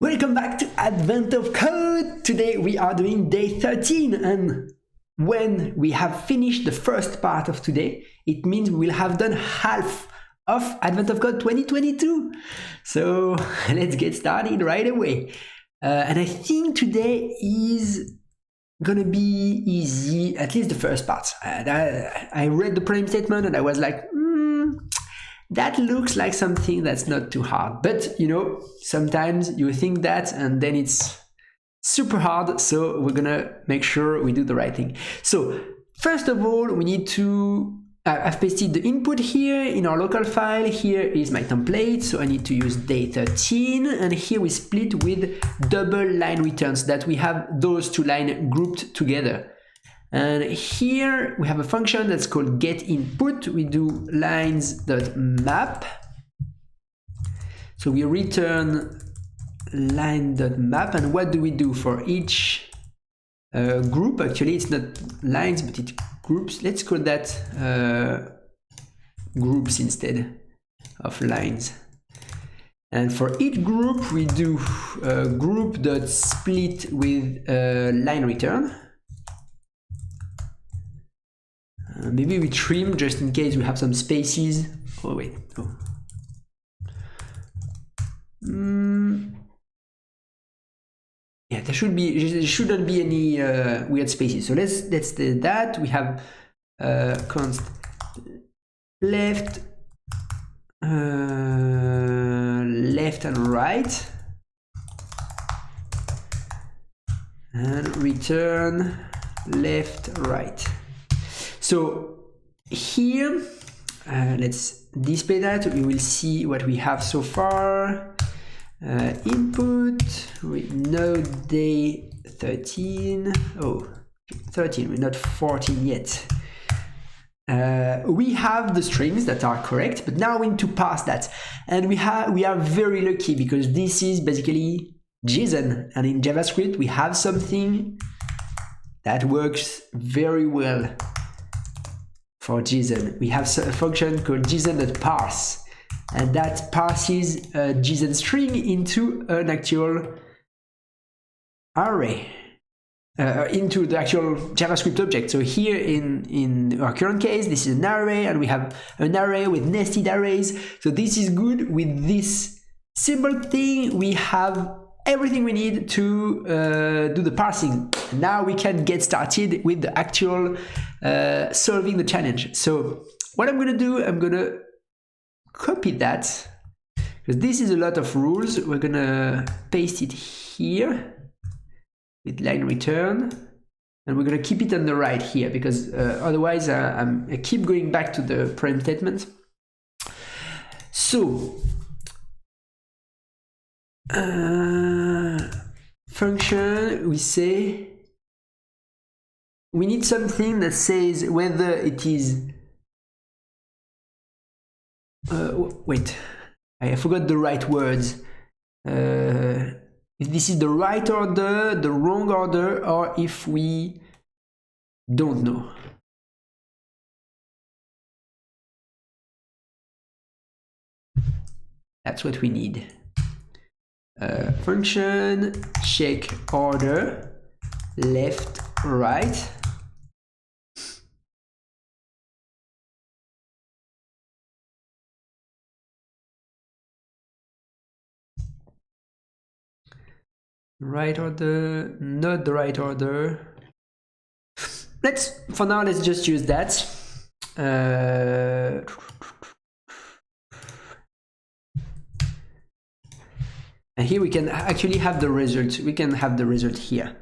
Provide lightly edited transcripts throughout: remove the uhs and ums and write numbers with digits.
Welcome back to Advent of Code. Today we are doing day 13, and when we have finished the first part of today, it means we will have done half of Advent of Code 2022. So let's get started right away. And I think today is gonna be easy, at least the first part. I read the problem statement and I was like, that looks like something that's not too hard. But, you know, sometimes you think that and then it's super hard. So we're gonna make sure we do the right thing. So first of all, we need to, I've pasted the input here in our local file. Here is my template. So I need to use day 13. And here we split with double line returns, that we have those two lines grouped together. And here we have a function that's called getInput. We do lines.map. So we return line.map. And what do we do for each group? Actually, it's not lines, but it's groups. Let's call that groups instead of lines. And for each group, we do group.split with line return. Maybe we trim just in case we have some spaces. Oh wait, oh. Yeah, there shouldn't be any weird spaces. So let's do that. We have const left, left and right, and return left, right. So here, let's display that. We will see what we have so far. Input with node day 13. Oh, 13, we're not 14 yet. We have the strings that are correct, but now we need to parse that. And we are very lucky because this is basically JSON. And in JavaScript, we have something that works very well. For JSON, we have a function called JSON.parse, and that parses a JSON string into an actual array, into the actual JavaScript object. So here in our current case, this is an array, and we have an array with nested arrays. So this is good. With this simple thing, we have everything we need to do the parsing. Now we can get started with the actual solving the challenge. So what I'm going to do, I'm going to copy that because this is a lot of rules. We're going to paste it here with line return, and we're going to keep it on the right here because otherwise I keep going back to the parent statement. So function, we say we need something that says whether it is wait, I forgot the right words. If this is the right order, the wrong order, or if we don't know. That's what we need. Function check order left, right. Right order, not the right order. For now, let's just use that. And here we can actually have the result. We can have the result here.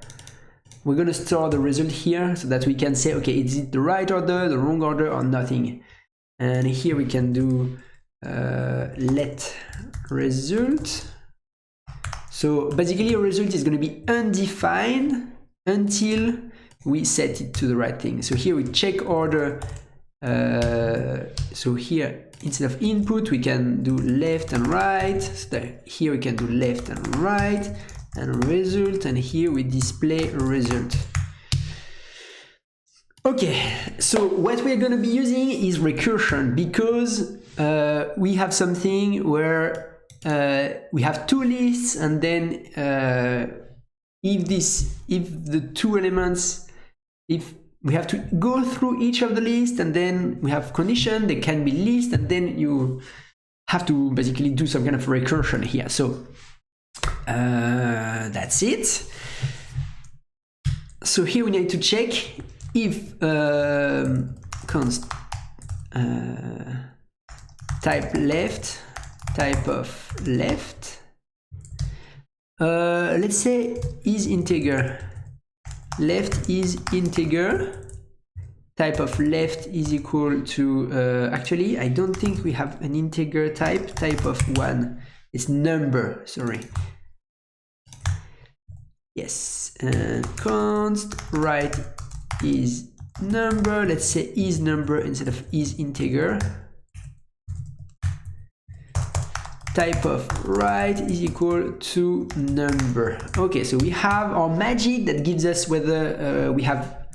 We're going to store the result here so that we can say, okay, is it the right order, the wrong order, or nothing? And here we can do let result. So basically a result is going to be undefined until we set it to the right thing. So here we check order. So here, instead of input, we can do left and right. So here we can do left and right and result. And here we display result. Okay, so what we're going to be using is recursion because we have something where we have two lists, and then if the two elements, if we have to go through each of the lists, and then we have condition, they can be list, and then you have to basically do some kind of recursion here. So that's it. So here we need to check if const type left, type of left, let's say is integer, left is integer, type of left is equal to actually I don't think we have an integer type of 1, it's number, sorry. Yes, and const right is number, let's say is number instead of is integer, type of right is equal to number. Okay, so we have our magic that gives us whether we have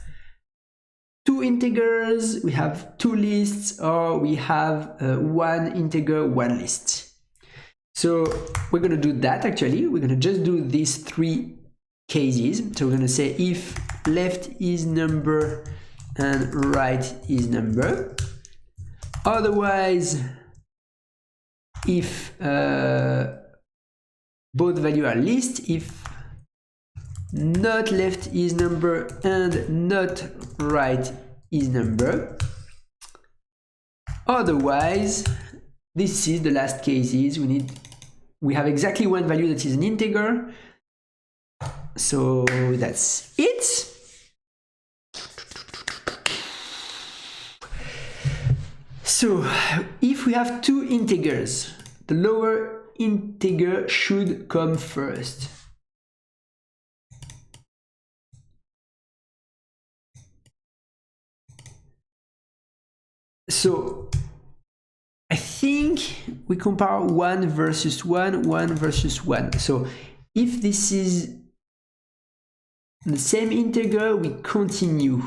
two integers, we have two lists, or we have one integer, one list. So we're going to do that actually. We're going to just do these three cases. So we're going to say if left is number and right is number. Otherwise, if both values are list, if not left is number and not right is number. Otherwise, this is the last cases. We have exactly one value that is an integer. So that's it. So if we have two integers, the lower integer should come first. So I think we compare 1 versus 1, 1 versus 1. So if this is the same integer, we continue.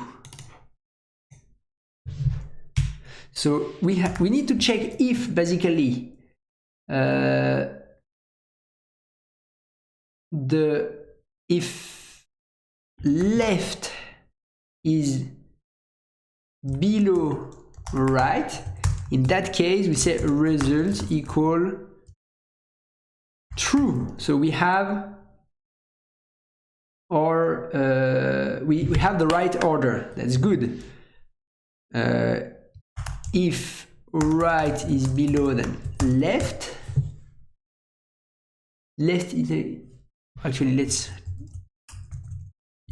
So we need to check if basically if left is below right, in that case we say result equal true. So we have or we have the right order. That's good. If right is below then left is actually let's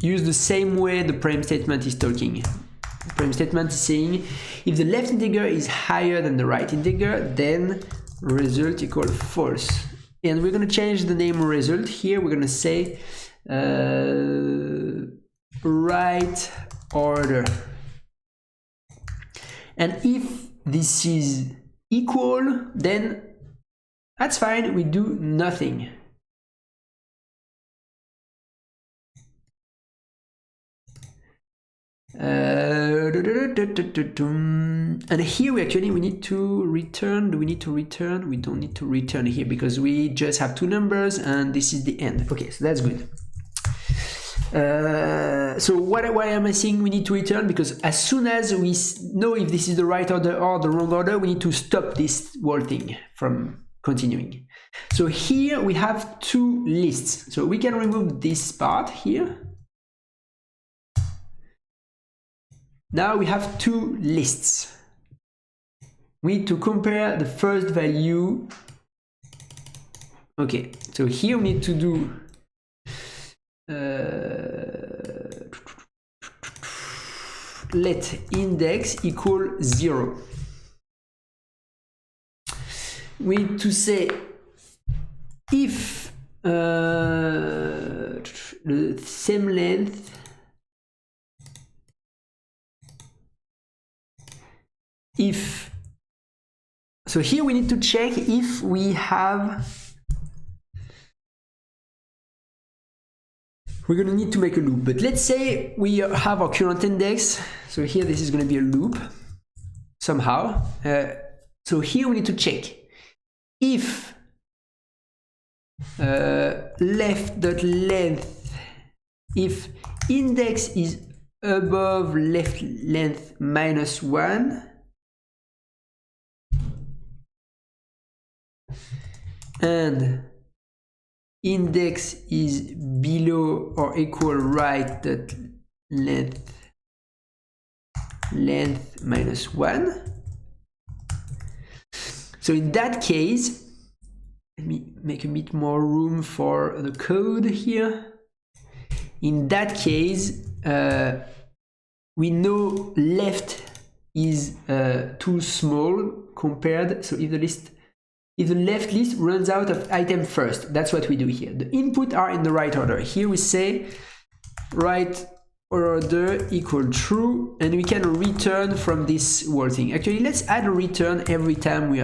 use the same way the prime statement is talking. The prime statement is saying if the left integer is higher than the right integer, then result equal false. And we're going to change the name result. Here we're going to say right order. And if this is equal, then that's fine, we do nothing. And here we need to return. Do we need to return? We don't need to return here because we just have two numbers and this is the end. Okay, so that's good. So why am I saying we need to return? Because as soon as we know if this is the right order or the wrong order, we need to stop this whole thing from continuing. So here we have two lists. So we can remove this part here. Now we have two lists. We need to compare the first value. Okay, so here we need to do let index equal 0. We need to say if the same length if so here we need to check if we have we're going to need to make a loop, but let's say we have our current index. So here this is going to be a loop somehow. So here we need to check if left.length, if index is above left length -1, and index is below or equal right dot length -1. So in that case, let me make a bit more room for the code here. In that case, we know left is too small compared. So if the left list runs out of item first, that's what we do here. The input are in the right order. Here we say right order equal true, and we can return from this whole thing. Actually, let's add a return every time we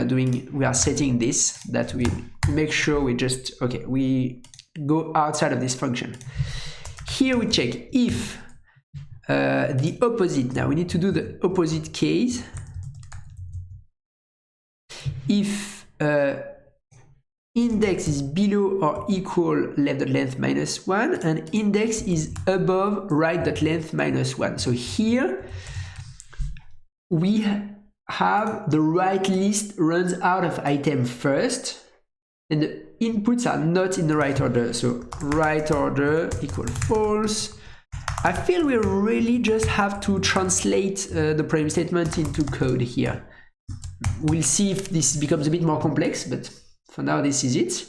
are setting this. That will make sure we go outside of this function. Here we check if the opposite. Now we need to do the opposite case. If index is below or equal left.length -1 and index is above right.length -1. So here we have the right list runs out of item first and the inputs are not in the right order. So right order equal false. I feel we really just have to translate the prime statement into code here. We'll see if this becomes a bit more complex, but for now this is it.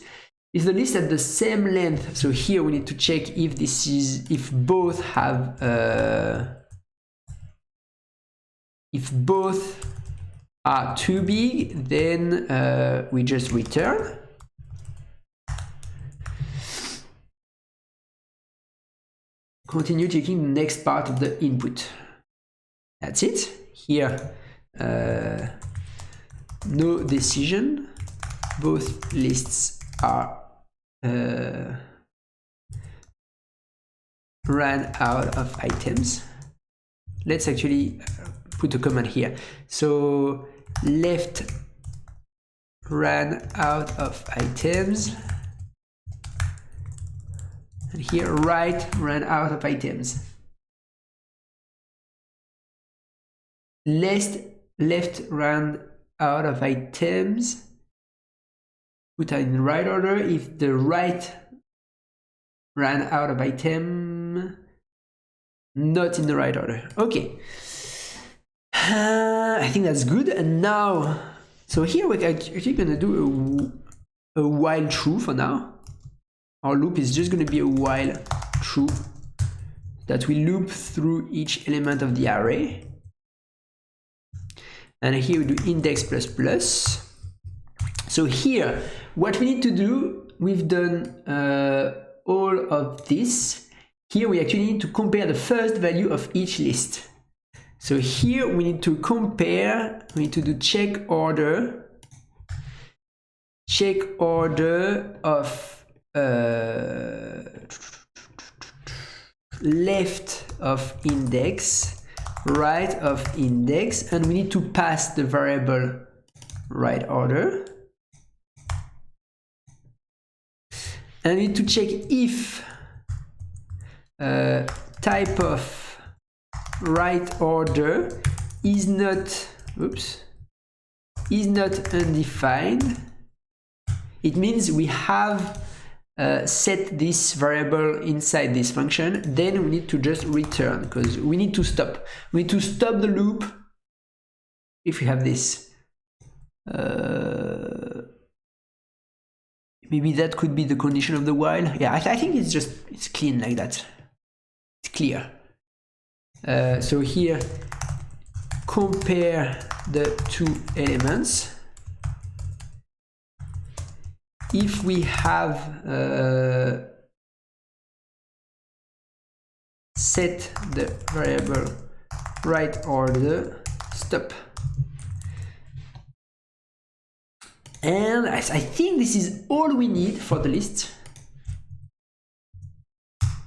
Is the list at the same length? So here we need to check if both have if both are too big, then we just return. Continue checking the next part of the input. That's it. Here, no decision. Both lists are ran out of items. Let's actually put a comment here. So left ran out of items. And here right ran out of items. Left ran out of items. Put in the right order. If the right ran out of item, not in the right order. Okay. I think that's good. And now, so here we're actually gonna do a while true for now. Our loop is just going to be a while true that we loop through each element of the array. And here we do index plus plus. So here, what we need to do, we've done all of this. Here we actually need to compare the first value of each list. So here we need to compare, we need to do check order of left of index, right of index, and we need to pass the variable right order. And we need to check if type of right order is not undefined. It means we have set this variable inside this function. Then we need to just return because we need to stop. We need to stop the loop if we have this. Maybe that could be the condition of the while. Yeah, I think it's clean like that. It's clear. So here, compare the two elements. If we have set the variable right order, stop. And I think this is all we need for the list.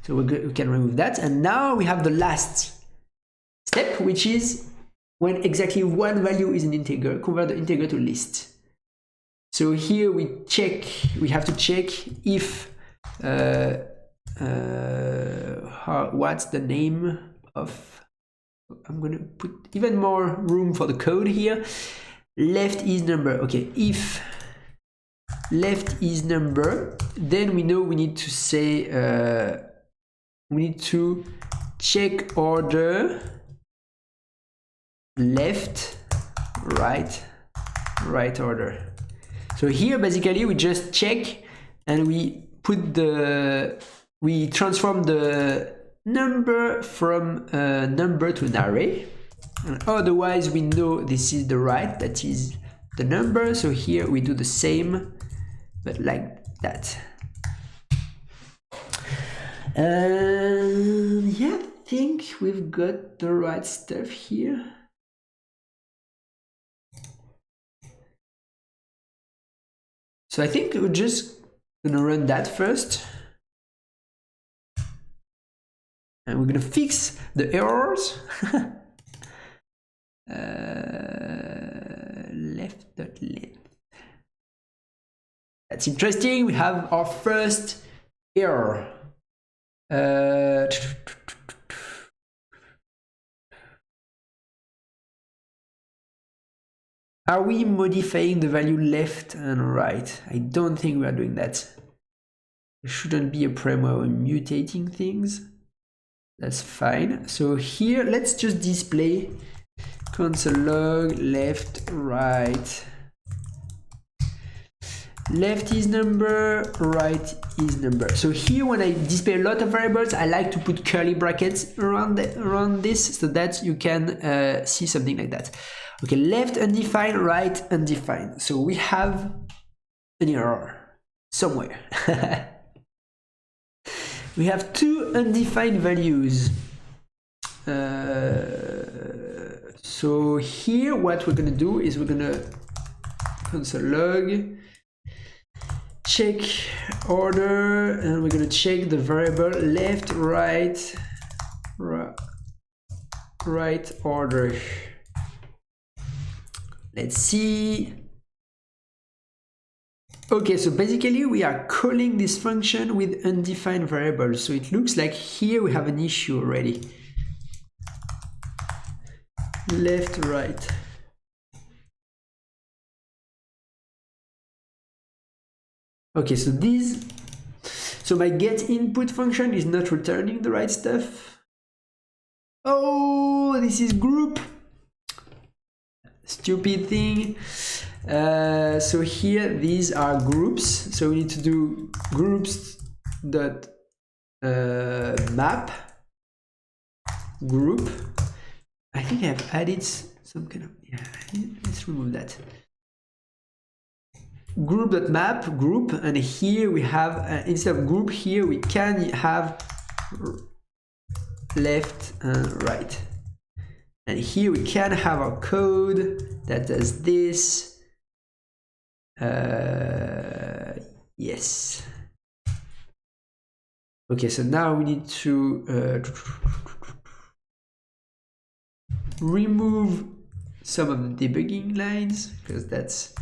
So we can remove that. And now we have the last step, which is when exactly one value is an integer, convert the integer to list. So here we have to check if what's the name of, I'm gonna put even more room for the code here. Left is number. Okay, if left is number, then we know we need to say we need to check order left, right order. So here basically we just check and we transform the number from a number to an array, and otherwise we know this is the right, that is the number. So here we do the same, but like that. Yeah, I think we've got the right stuff here. So I think we're just gonna run that first. And we're gonna fix the errors. Left.length. That's interesting. We have our first error. Are we modifying the value left and right? I don't think we are doing that. There shouldn't be a problem where we're mutating things. That's fine. So here, let's just display console log left, right. Left is number, right is number. So here, when I display a lot of variables, I like to put curly brackets around this so that you can see something like that. Okay, left undefined, right undefined. So we have an error somewhere. We have two undefined values. So here what we're gonna do is we're gonna console log check order, and we're gonna check the variable left, right order. Let's see. Okay, so basically we are calling this function with undefined variables. So it looks like here we have an issue already. Left, right. Okay, so my get input function is not returning the right stuff. Oh, this is group. Stupid thing. So here these are groups. So we need to do groups dot map group. I think I have added some kind of, yeah, let's remove that. Group.map group, and here we have instead of group, here we can have left and right, and here we can have our code that does this. Yes. Okay, so now we need to remove some of the debugging lines because that's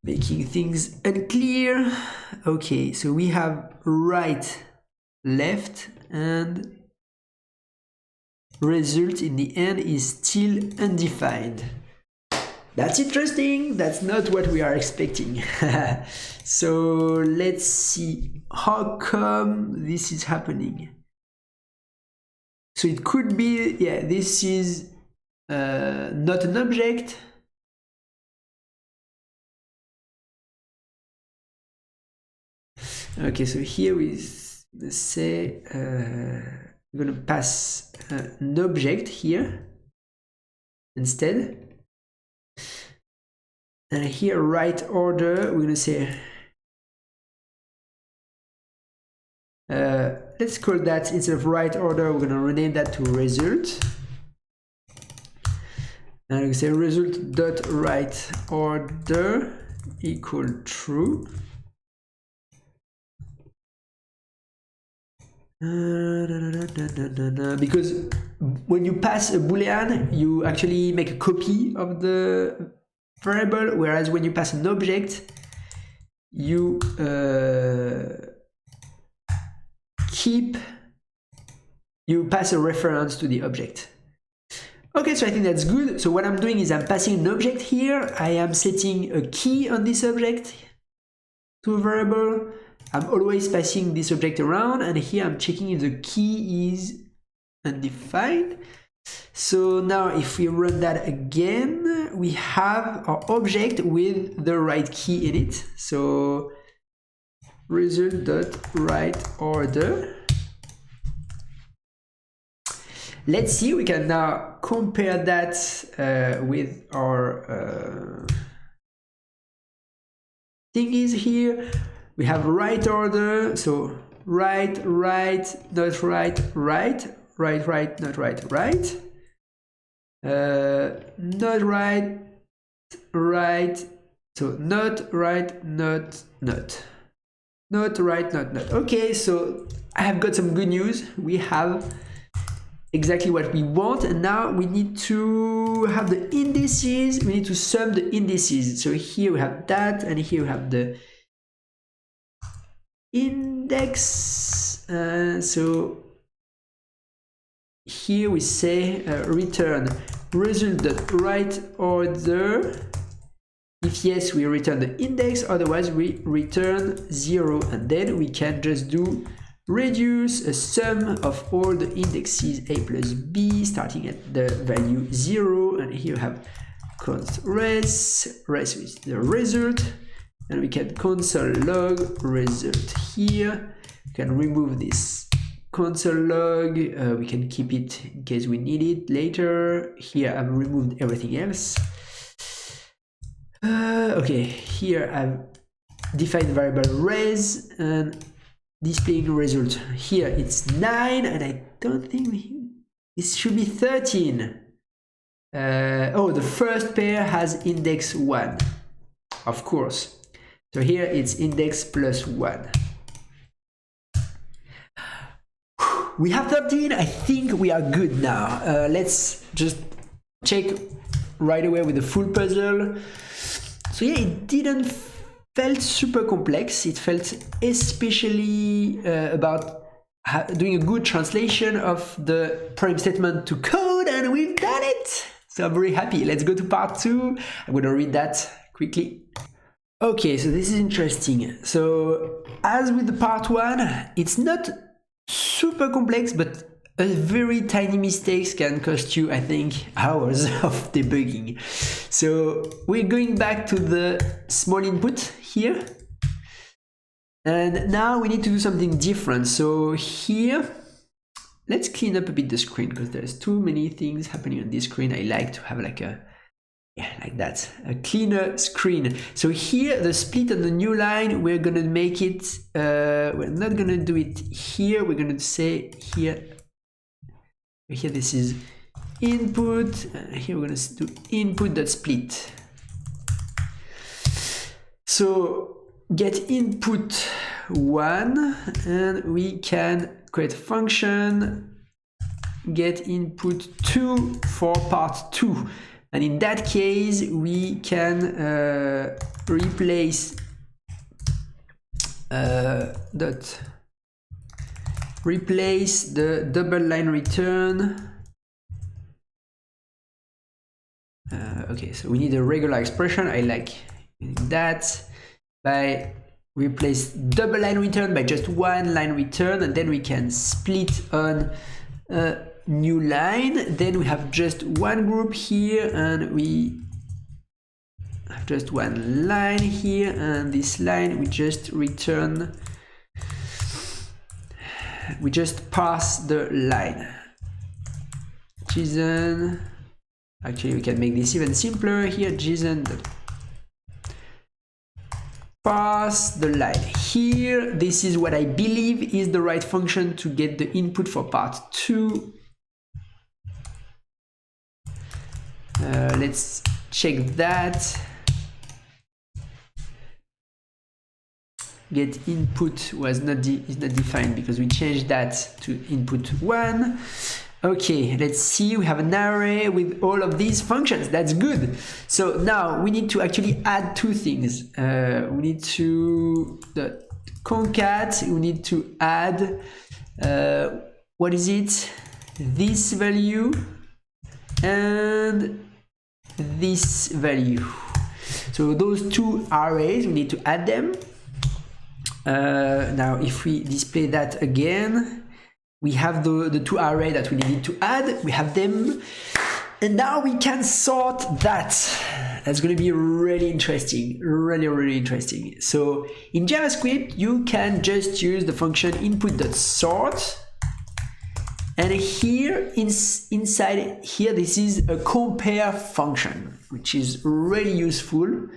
making things unclear. Okay, so we have right, left, and result in the end is still undefined. That's interesting. That's not what we are expecting. So let's see how come this is happening. So it could be, yeah, this is not an object. Okay, so here we say we're going to pass an object here instead. And here, right order, we're going to say, let's call that, instead of right order, we're going to rename that to result. And we say result dot right order equal true. Because when you pass a boolean, you actually make a copy of the variable, whereas when you pass an object, you pass a reference to the object. Okay, so I think that's good. So what I'm doing is I'm passing an object here. I am setting a key on this object to a variable. I'm always passing this object around, and here I'm checking if the key is undefined. So now if we run that again, we have our object with the right key in it. So result.writeOrder. Let's see, we can now compare that with our thingies here. We have write order, so write, write, not write, write, write, write, not write, write, not write, write, so not write, not, not write, not. Okay, so I have got some good news. We have exactly what we want, and now we need to have the indices. We need to sum the indices. So here we have that, and here we have the index. So here we say return result.writeOrder. If yes, we return the index, otherwise we return 0, and then we can just do reduce a sum of all the indexes a plus b starting at the value 0, and here we have const res with the result, and we can console log result here. We can remove this console log, we can keep it in case we need it later. Here I've removed everything else. Okay, here I've defined variable res and displaying result. Here it's 9, and I don't think it should be 13. Oh, the first pair has index 1, of course. So here it's index plus 1. We have 13. I think we are good now. Let's just check right away with the full puzzle. So yeah, it didn't felt super complex. It felt especially about doing a good translation of the prime statement to code, and we've done it. So I'm very happy. Let's go to part 2. I'm going to read that quickly. Okay, so this is interesting. So as with the part 1, it's not super complex, but a very tiny mistakes can cost you, I think, hours of debugging. So we're going back to the small input here. And now we need to do something different. So here, let's clean up a bit the screen because there's too many things happening on this screen. I like to have like a, yeah, like that, a cleaner screen. So here, the split on the new line, we're gonna make it, we're not gonna do it here. We're gonna say here, this is input, here we're going to do input.split. So get input 1, and we can create a function get input 2 for part 2, and in that case we can replace the double line return. Okay, so we need a regular expression. I like that. By replace double line return by just one line return, and then we can split on a new line. Then we have just one group here, and we have just one line here, and this line we just return. We just parse the line. JSON. Actually, we can make this even simpler here. JSON parse the line. Here, this is what I believe is the right function to get the input for part 2. Let's check that. Get input was not is not defined because we changed that to input 1. Okay, let's see, we have an array with all of these functions. That's good. So now we need to actually add two things. We need to concat, we need to add, what is it? This value and this value. So those two arrays, we need to add them. Now if we display that again, we have the two arrays that we needed to add, we have them, and now we can sort that. That's going to be really interesting, really interesting. So in JavaScript, you can just use the function input.sort, and here inside here, this is a compare function, which is really useful.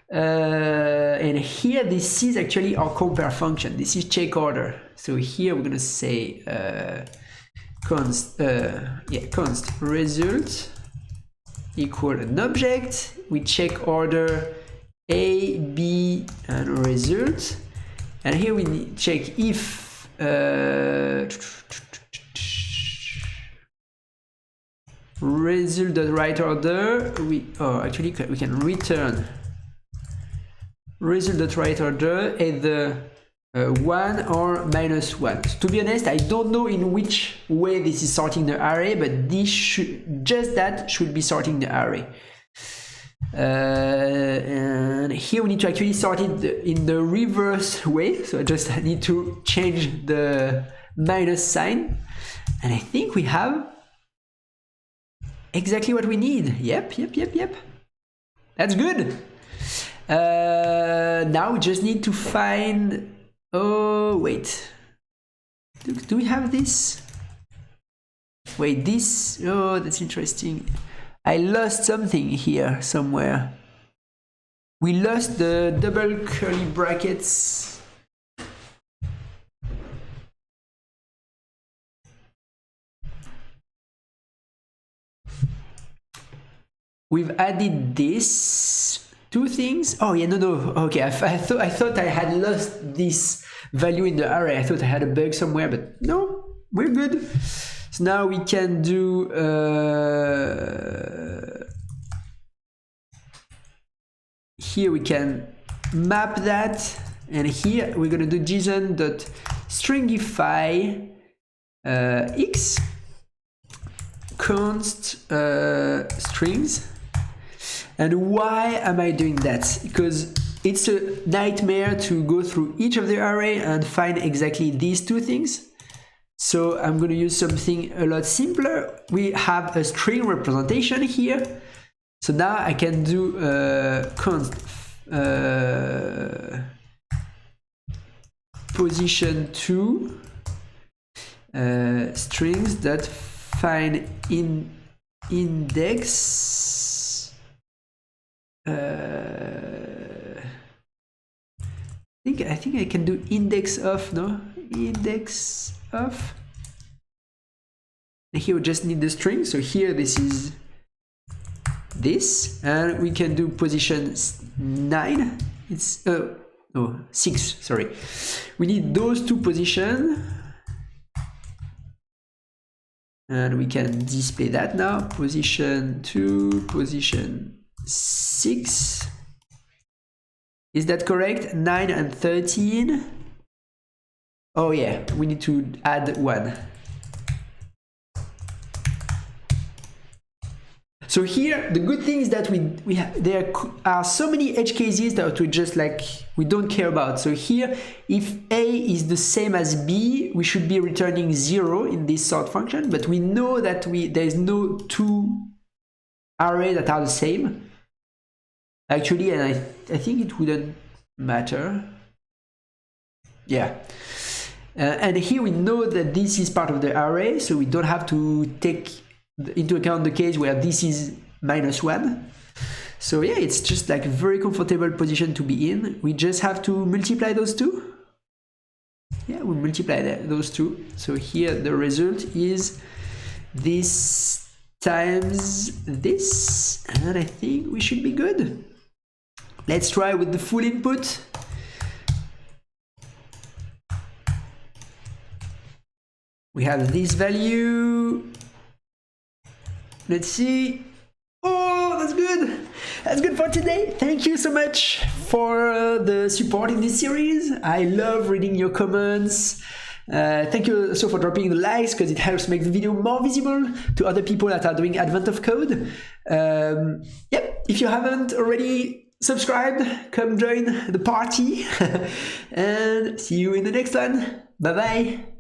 And here this is actually our compare function. This is check order. So here we're gonna say const result equal an object. We check order A, B, and result. And here we need check if result.write order. We can return result.write order either 1 or -1. So to be honest, I don't know in which way this is sorting the array, but this should be sorting the array. And here we need to actually sort it in the reverse way. So I just need to change the minus sign, and I think we have exactly what we need. Yep. That's good. Now we just need to find, oh wait, do we have this? Wait, this, oh, that's interesting. I lost something here somewhere. We lost the double curly brackets. We've added this. Two things. Oh yeah, no. Okay, I thought I had lost this value in the array. I thought I had a bug somewhere, but no, we're good. So now we can do here we can map that, and here we're gonna do JSON.stringify x const strings. And why am I doing that? Because it's a nightmare to go through each of the array and find exactly these two things. So I'm going to use something a lot simpler. We have a string representation here. So now I can do const position 2 strings that find in index. I think I can do index of, no? Index of. And here we just need the string. So here this is this, and we can do position 9. It's 6, sorry. We need those two positions. And we can display that now. Position 2, position 6. Is that correct? 9 and 13. Oh yeah, we need to add 1. So here, the good thing is that there are so many edge cases that we don't care about. So here, if A is the same as B, we should be returning 0 in this sort function, but we know that there is no two arrays that are the same. Actually, and I think it wouldn't matter. Yeah. And here we know that this is part of the array, so we don't have to take into account the case where this is -1. So yeah, it's just like a very comfortable position to be in. We just have to multiply those two. Yeah, we multiply those two. So here the result is this times this, and I think we should be good. Let's try with the full input. We have this value. Let's see. Oh, that's good. That's good for today. Thank you so much for the support in this series. I love reading your comments. Thank you also for dropping the likes, because it helps make the video more visible to other people that are doing Advent of Code. If you haven't already subscribed, come join the party. And see you in the next one. Bye bye.